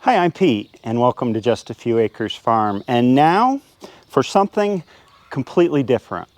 Hi, I'm Pete, and welcome to Just a Few Acres Farm. And now for something completely different.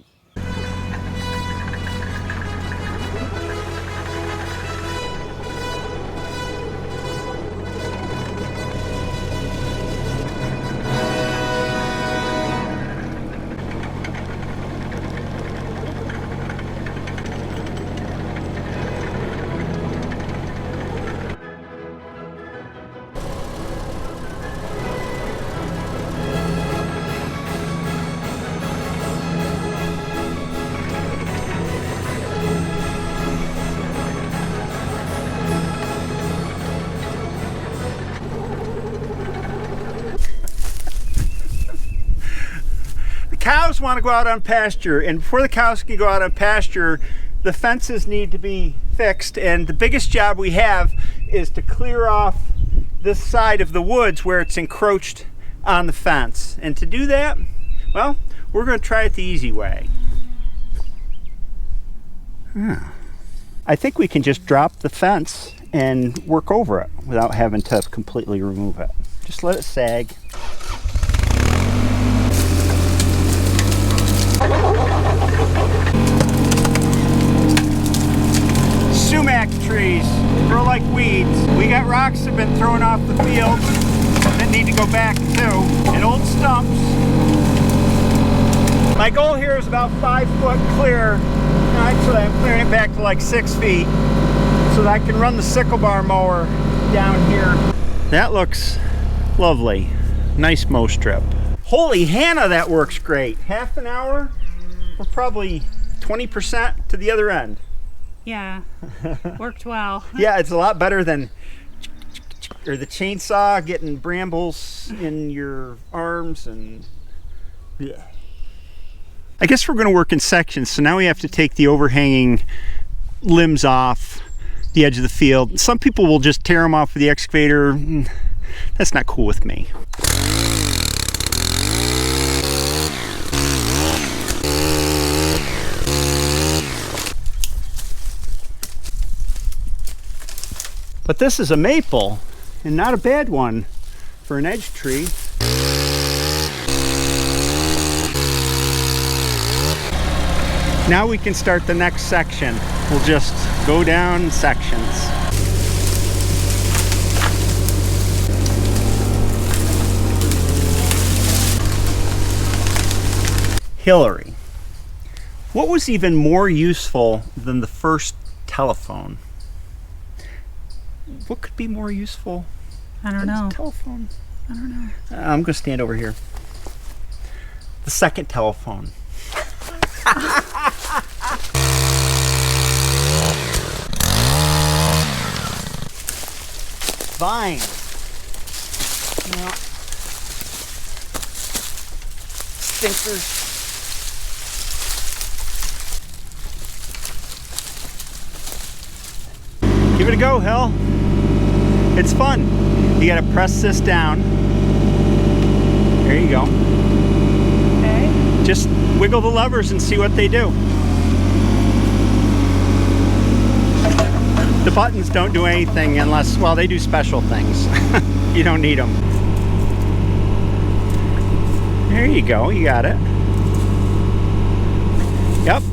Cows want to go out on pasture, and before the cows can go out on pasture, the fences need to be fixed, and the biggest job we have is to clear off this side of the woods where it's encroached on the fence. And to do that, well, we're going to try it the easy way. I think we can just drop the fence and work over it without having to completely remove it. Just let it sag. Sumac trees grow like weeds. We got rocks that have been thrown off the field that need to go back too, and old stumps. My goal here is about 5 foot clear. Actually, I'm clearing it back to like 6 feet so that I can run the sickle bar mower down here. That looks lovely. Nice mow strip. Holy Hannah, that works great. Half an hour, we're probably 20% to the other end. Yeah, worked well. Yeah, it's a lot better than or the chainsaw getting brambles in your arms and yeah. I guess we're going to work in sections, so now we have to take the overhanging limbs off the edge of the field. Some people will just tear them off with the excavator. That's not cool with me. But this is a maple, and not a bad one for an edge tree. Now we can start the next section. We'll just go down sections. Hillary, what was even more useful than the first telephone? What could be more useful? I don't know. Telephone. I don't know. I'm going to stand over here. The second telephone. Vine. No. Stinkers. Give it a go, Hill. It's fun. You gotta press this down. There you go. Okay. Just wiggle the levers and see what they do. The buttons don't do anything unless, well, they do special things. You don't need them. There you go, you got it. Yep.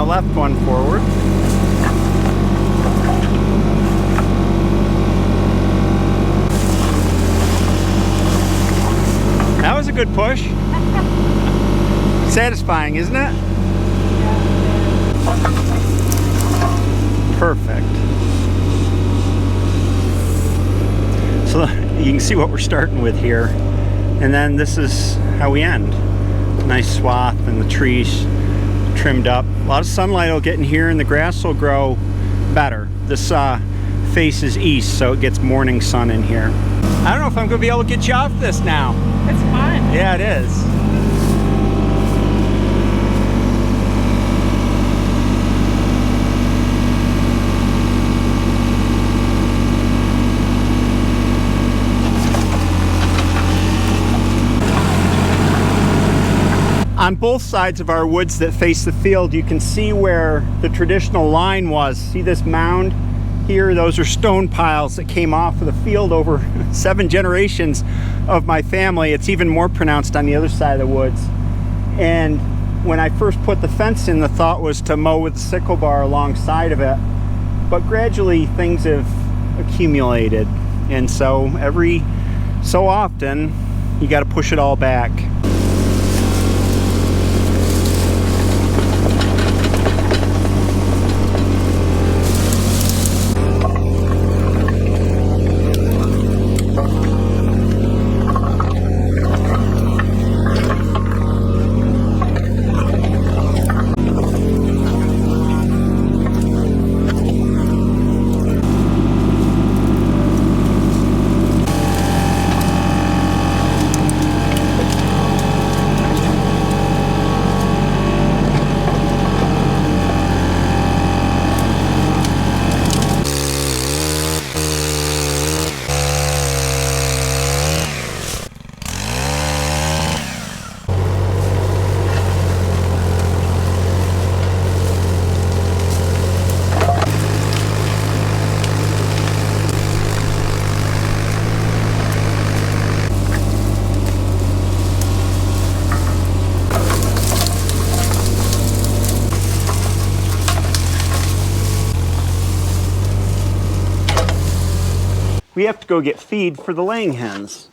Left one forward. That was a good push. Satisfying, isn't it? Perfect. So you can see what we're starting with here. And then this is how we end. Nice swath and the trees trimmed up. A lot of sunlight will get in here and the grass will grow better. This faces east, so it gets morning sun in here. I don't know if I'm going to be able to get you off this now. It's fun. Yeah, it is. On both sides of our woods that face the field, you can see where the traditional line was. See this mound here? Those are stone piles that came off of the field over 7 generations of my family. It's even more pronounced on the other side of the woods. And when I first put the fence in, the thought was to mow with the sickle bar alongside of it. But gradually things have accumulated. And so every so often, you got to push it all back. We have to go get feed for the laying hens.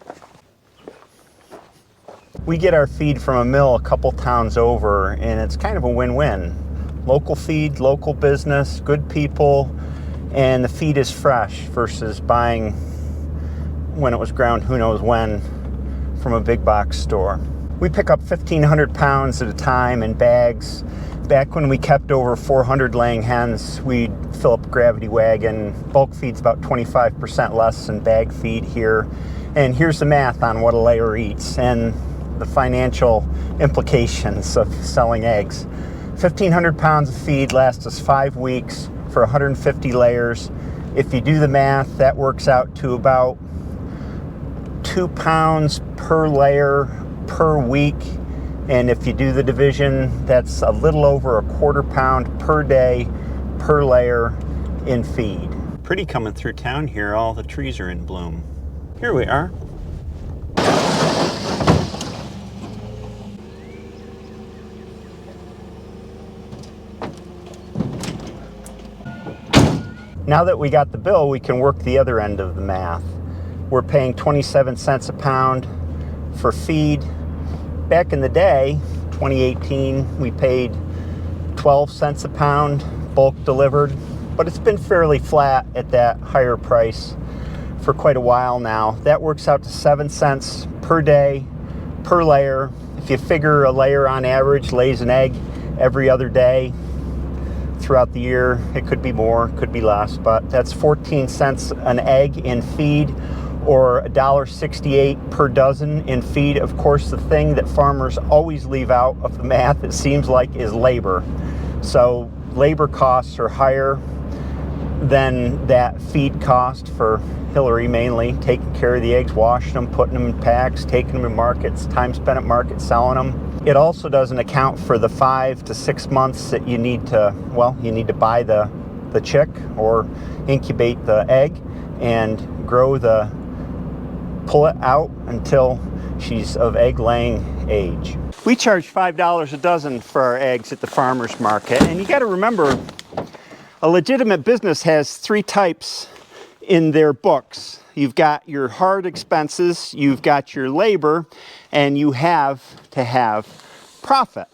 We get our feed from a mill a couple towns over, and it's kind of a win-win. Local feed, local business, good people, and the feed is fresh versus buying when it was ground who knows when from a big box store. We pick up 1,500 pounds at a time in bags. Back when we kept over 400 laying hens, we'd fill up a gravity wagon. Bulk feed's about 25% less than bag feed here. And here's the math on what a layer eats and the financial implications of selling eggs. 1,500 pounds of feed lasts us 5 weeks for 150 layers. If you do the math, that works out to about 2 pounds per layer per week. And if you do the division, that's a little over a 1/4 pound per day per layer in feed. Pretty coming through town here. All the trees are in bloom. Here we are. Now that we got the bill, we can work the other end of the math. We're paying 27 cents a pound for feed. Back in the day, 2018, we paid 12 cents a pound bulk delivered, but it's been fairly flat at that higher price for quite a while now. That works out to 7 cents per day per layer. If you figure a layer on average lays an egg every other day throughout the year, it could be more, could be less, but that's 14 cents an egg in feed, or $1.68 per dozen in feed. Of course, the thing that farmers always leave out of the math, it seems like, is labor. So labor costs are higher than that feed cost for Hillary, mainly taking care of the eggs, washing them, putting them in packs, taking them to markets, time spent at market selling them. It also doesn't account for the 5 to 6 months that you need to buy the chick or incubate the egg and pull it out until she's of egg laying age. We charge $5 a dozen for our eggs at the farmer's market, and you got to remember, a legitimate business has 3 types in their books. You've got your hard expenses, you've got your labor, and you have to have profit.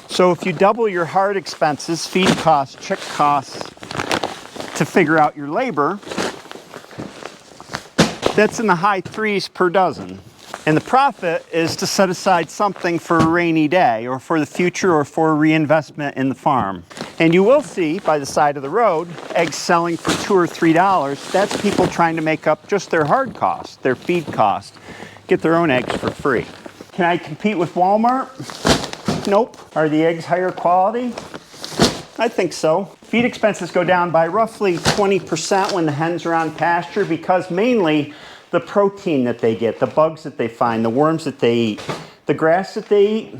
So if you double your hard expenses, feed costs, chick costs, to figure out your labor, that's in the high 3s per dozen. And the profit is to set aside something for a rainy day or for the future or for reinvestment in the farm. And you will see by the side of the road, eggs selling for $2 or $3. That's people trying to make up just their hard cost, their feed cost, get their own eggs for free. Can I compete with Walmart? Nope. Are the eggs higher quality? I think so. Feed expenses go down by roughly 20% when the hens are on pasture because mainly the protein that they get, the bugs that they find, the worms that they eat, the grass that they eat.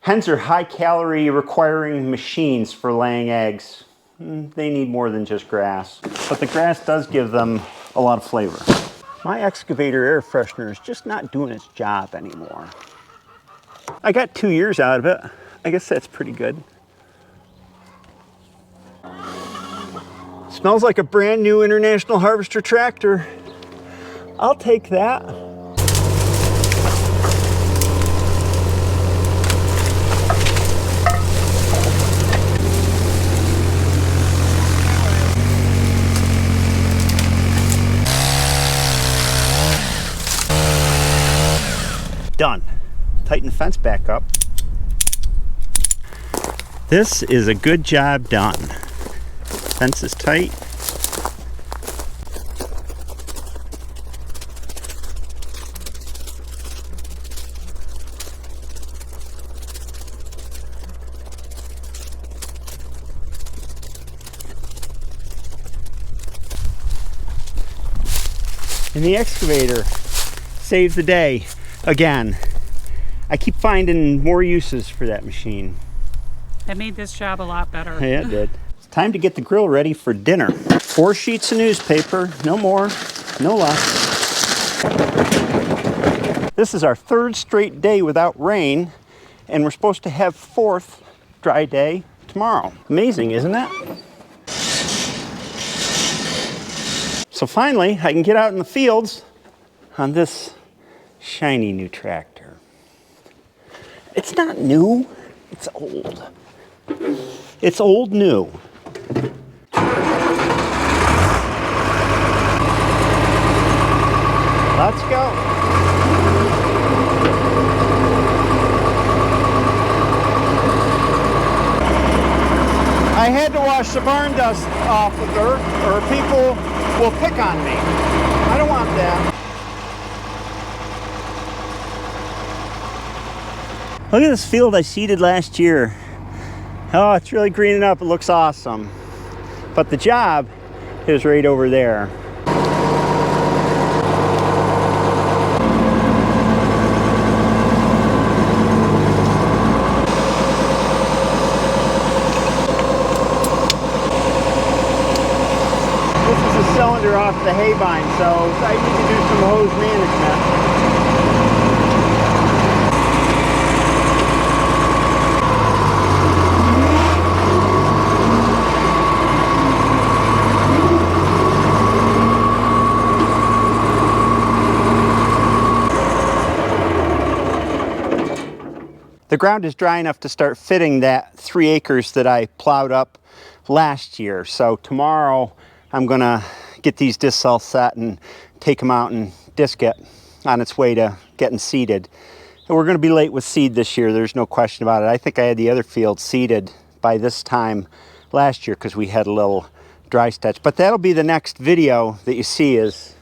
Hens are high-calorie requiring machines for laying eggs. They need more than just grass. But the grass does give them a lot of flavor. My excavator air freshener is just not doing its job anymore. I got 2 years out of it. I guess that's pretty good. Smells like a brand new International Harvester tractor. I'll take that. Done. Tighten the fence back up. This is a good job done. Fence is tight. And the excavator saved the day again. I keep finding more uses for that machine. That made this job a lot better. Yeah, it did. It's time to get the grill ready for dinner. 4 sheets of newspaper, no more, no less. This is our 3rd straight day without rain, and we're supposed to have 4th dry day tomorrow. Amazing, isn't it? So finally, I can get out in the fields on this shiny new tractor. It's not new, it's old. It's old new. Let's go. I had to wash the barn dust off of her, or people will pick on me. I don't want that. Look at this field I seeded last year. Oh, it's really greening up. It looks awesome. But the job is right over there. This is a cylinder off the hay vine, so I need to do some hose management. The ground is dry enough to start fitting that 3 acres that I plowed up last year. So tomorrow I'm gonna get these discs all set and take them out and disc it on its way to getting seeded. And we're gonna be late with seed this year, there's no question about it. I think I had the other field seeded by this time last year because we had a little dry stretch. But that'll be the next video that you see is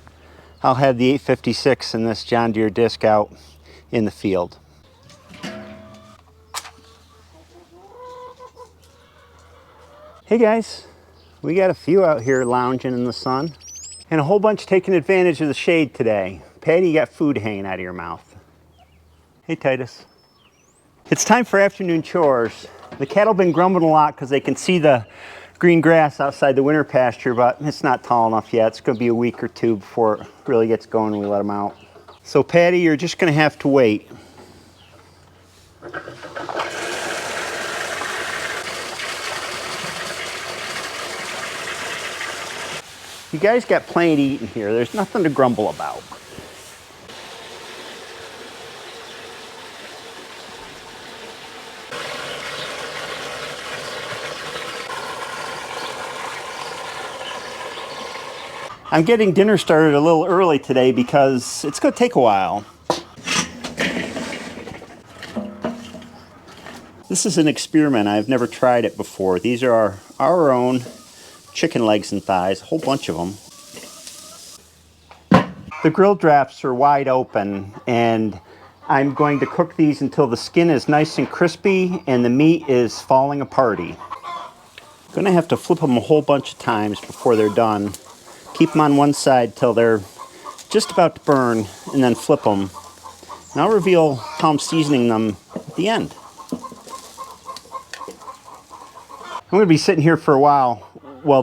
I'll have the 856 and this John Deere disc out in the field. Hey guys, we got a few out here lounging in the sun and a whole bunch taking advantage of the shade today. Patty, you got food hanging out of your mouth. Hey Titus. It's time for afternoon chores. The cattle been grumbling a lot because they can see the green grass outside the winter pasture, but it's not tall enough yet. It's gonna be a week or 2 before it really gets going and we let them out. So Patty, you're just gonna have to wait. You guys got plenty to eat in here. There's nothing to grumble about. I'm getting dinner started a little early today because it's going to take a while. This is an experiment. I've never tried it before. These are our own chicken legs and thighs, a whole bunch of them. The grill drafts are wide open and I'm going to cook these until the skin is nice and crispy and the meat is falling aparty. I'm going to have to flip them a whole bunch of times before they're done. Keep them on one side till they're just about to burn, and then flip them. And I'll reveal how I'm seasoning them at the end. I'm going to be sitting here for a while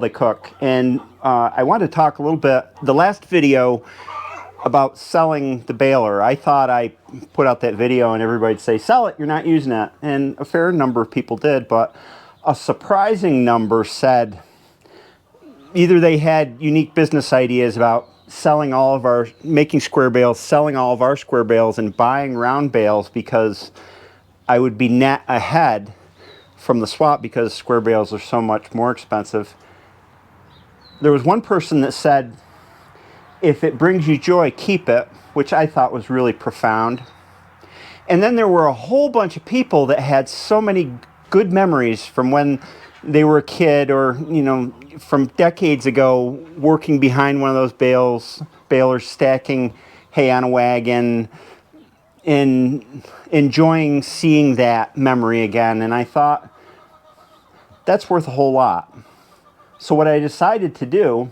they cook, and I want to talk a little bit. The last video about selling the baler, I thought I put out that video and everybody'd say, sell it, you're not using it. And a fair number of people did, but a surprising number said either they had unique business ideas about selling all of our, making square bales, selling all of our square bales and buying round bales because I would be net ahead from the swap because square bales are so much more expensive. There was one person that said, if it brings you joy, keep it, which I thought was really profound. And then there were a whole bunch of people that had so many good memories from when they were a kid or, you know, from decades ago, working behind one of those balers, stacking hay on a wagon, and enjoying seeing that memory again. And I thought, that's worth a whole lot. So what I decided to do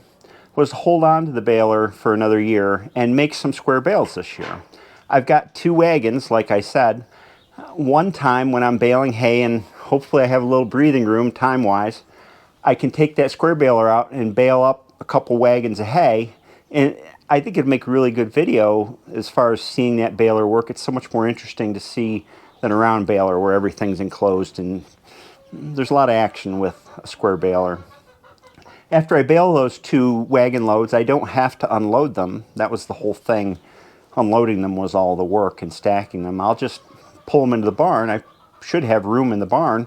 was hold on to the baler for another year and make some square bales this year. I've got 2 wagons, like I said. One time when I'm baling hay, and hopefully I have a little breathing room time-wise, I can take that square baler out and bale up a couple wagons of hay. And I think it'd make a really good video as far as seeing that baler work. It's so much more interesting to see than a round baler where everything's enclosed and there's a lot of action with a square baler. After I bale those 2 wagon loads, I don't have to unload them. That was the whole thing. Unloading them was all the work, and stacking them. I'll just pull them into the barn. I should have room in the barn,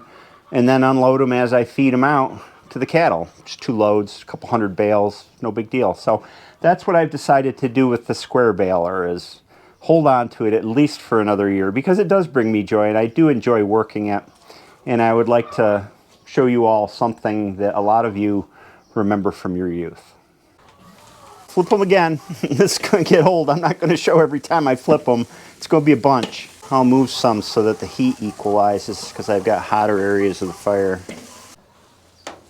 and then unload them as I feed them out to the cattle. Just 2 loads, a couple hundred bales, no big deal. So that's what I've decided to do with the square baler, is hold on to it at least for another year, because it does bring me joy, and I do enjoy working it. And I would like to show you all something that a lot of you remember from your youth. Flip them again. This is going to get old. I'm not going to show every time I flip them. It's going to be a bunch. I'll move some so that the heat equalizes because I've got hotter areas of the fire.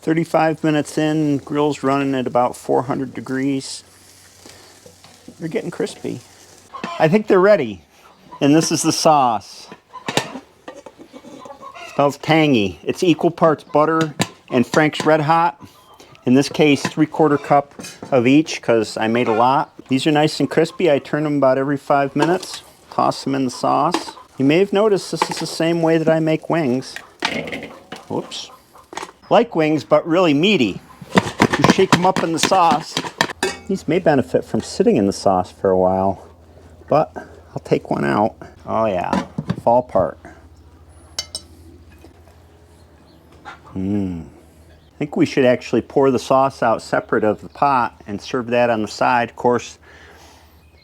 35 minutes in, grill's running at about 400 degrees. They're getting crispy. I think they're ready. And this is the sauce. Smells tangy. It's equal parts butter and Frank's Red Hot. In this case, 3/4 cup of each because I made a lot. These are nice and crispy. I turn them about every 5 minutes. Toss them in the sauce. You may have noticed this is the same way that I make wings. Whoops. Like wings, but really meaty. You shake them up in the sauce. These may benefit from sitting in the sauce for a while, but I'll take one out. Oh yeah, fall apart. I think we should actually pour the sauce out separate of the pot and serve that on the side. Of course,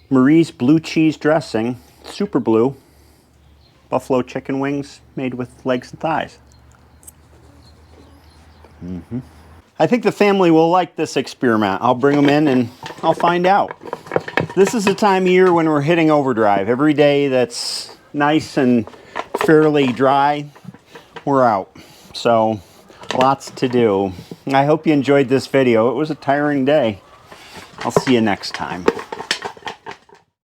Marie's blue cheese dressing, super blue. Buffalo chicken wings made with legs and thighs. I think the family will like this experiment. I'll bring them in and I'll find out. This is the time of year when we're hitting overdrive. Every day that's nice and fairly dry, we're out. So lots to do. I hope you enjoyed this video. It was a tiring day. I'll see you next time.